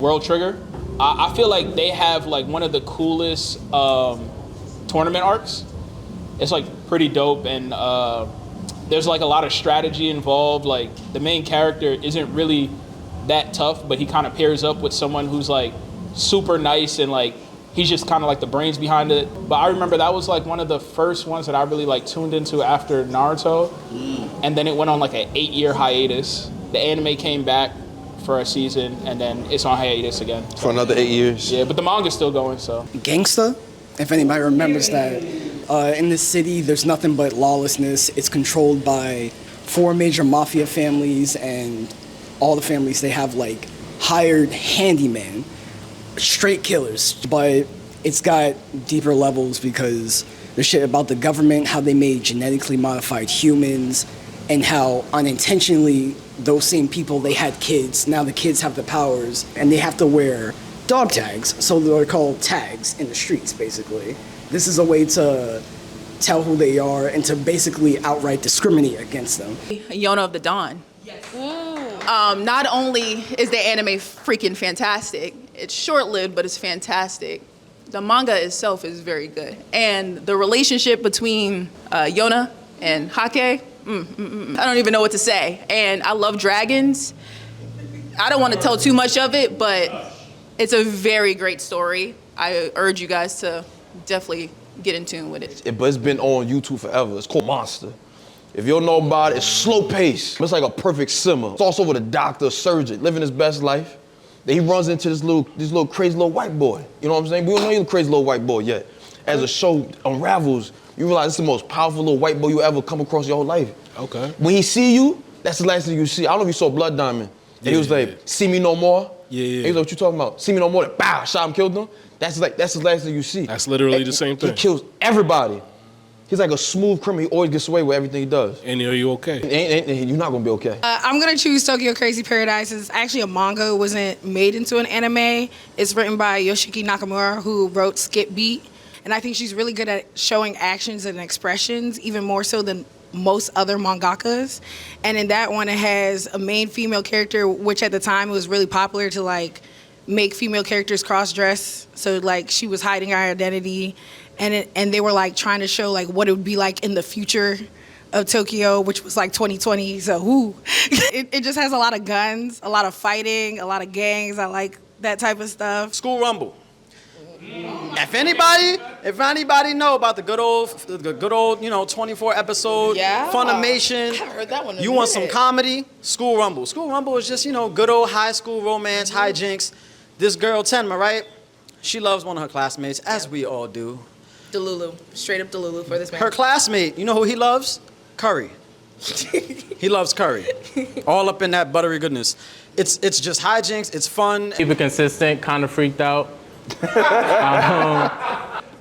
World Trigger. I feel like they have like one of the coolest tournament arcs. It's like pretty dope, and there's like a lot of strategy involved. Like the main character isn't really that tough, but he kind of pairs up with someone who's like super nice, and like he's just kind of like the brains behind it. But I remember that was like one of the first ones that I really like tuned into after Naruto, and then it went on like an 8-year hiatus. The anime came back for a season, and then it's on hiatus again. For another 8 years? Yeah, but the manga's still going, so. Gangsta, if anybody remembers that. In this city, there's nothing but lawlessness. It's controlled by 4 major mafia families, and all the families, they have like hired handyman, straight killers. But it's got deeper levels because there's shit about the government, how they made genetically modified humans, and how unintentionally those same people, they had kids. Now the kids have the powers, and they have to wear dog tags. So they're called tags in the streets, basically. This is a way to tell who they are and to basically outright discriminate against them. Yona of the Dawn. Yes. Not only is the anime freaking fantastic, it's short-lived, but it's fantastic. The manga itself is very good. And the relationship between Yona and Hake, I don't even know what to say. And I love dragons. I don't want to tell too much of it, but it's a very great story. I urge you guys to definitely get in tune with it. But it's been on YouTube forever. It's called Monster. If you don't know about it, it's slow pace. It's like a perfect simmer. It's also with a doctor, a surgeon, living his best life. Then he runs into this little crazy little white boy. You know what I'm saying? We don't know he's a crazy little white boy yet. As the show unravels, you realize it's the most powerful little white boy you ever come across your whole life. Okay. When he see you, that's the last thing you see. I don't know if you saw Blood Diamond. And he was like, see me no more. Yeah. He was like, what you talking about? See me no more. Then, bow, shot him, killed him. That's the last thing you see. That's literally the same thing. He kills everybody. He's like a smooth criminal. He always gets away with everything he does. And are you okay? You're not gonna be okay. I'm gonna choose Tokyo Crazy Paradise. It's actually a manga. It wasn't made into an anime. It's written by Yoshiki Nakamura, who wrote Skip Beat. And I think she's really good at showing actions and expressions, even more so than most other mangakas. And in that one, it has a main female character, which at the time it was really popular to like make female characters cross-dress. So like she was hiding her identity, and they were like trying to show like what it would be like in the future of Tokyo, which was like 2020. So it just has a lot of guns, a lot of fighting, a lot of gangs. I like that type of stuff. School Rumble. If anybody know about the good old 24 episode Funimation, I haven't heard that one in a you want some minute. Comedy? School Rumble. School Rumble is just good old high school romance, hijinks. This girl Tenma, right? She loves one of her classmates, as we all do. Delulu, straight up Delulu for this man. Her classmate, you know who he loves? Curry. He loves curry. All up in that buttery goodness. It's just hijinks. It's fun. Keep it consistent. Kind of freaked out.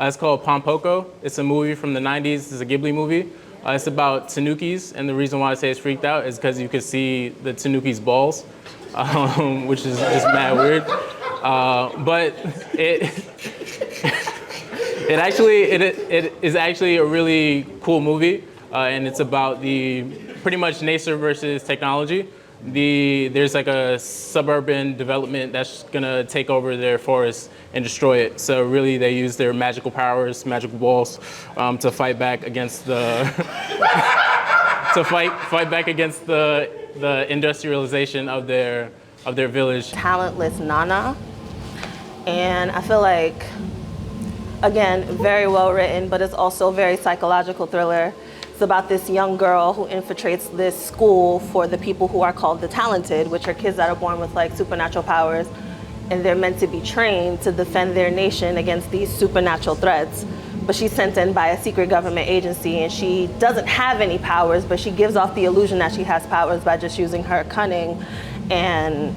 It's called Pompoko. It's a movie from the 90s. It's a Ghibli movie. It's about tanukis, and the reason why I say it's freaked out is because you can see the tanuki's balls, which is just mad weird. But it is actually a really cool movie, and it's about the pretty much nature versus technology. There's like a suburban development that's gonna take over their forest and destroy it. So really, they use their magical powers, magical balls, to fight back against the fight back against the industrialization of their village. Talentless Nana, and I feel like, again, very well written, but it's also a very psychological thriller. It's about this young girl who infiltrates this school for the people who are called the talented, which are kids that are born with like supernatural powers, and they're meant to be trained to defend their nation against these supernatural threats. But she's sent in by a secret government agency, and she doesn't have any powers, but she gives off the illusion that she has powers by just using her cunning and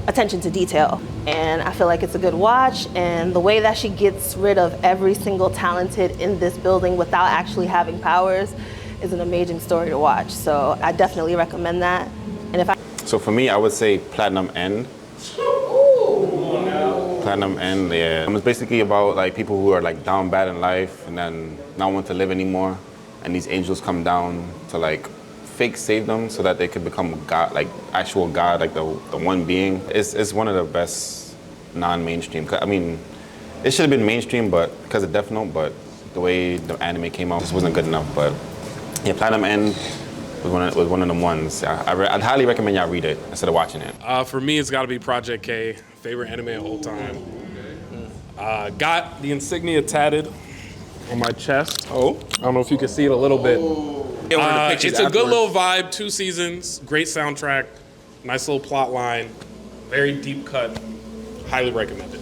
attention to detail. And I feel like it's a good watch, and the way that she gets rid of every single talented in this building without actually having powers is an amazing story to watch. So I definitely recommend that. And So for me, I would say Platinum End. Platinum End, yeah. It's basically about like people who are like down bad in life and then not want to live anymore, and these angels come down to like fake save them so that they could become God, like actual God, like the one being. It's one of the best non-mainstream. I mean, it should have been mainstream, but because of Death Note, but the way the anime came out just wasn't good enough. But yeah, Platinum End was one of them ones. I'd highly recommend y'all read it instead of watching it. For me, it's got to be Project K, favorite anime of all time. Got the insignia tatted on my chest. Oh, I don't know if you can see it a little bit. It's a good little vibe. 2 seasons, great soundtrack, nice little plot line, very deep cut. Highly recommended.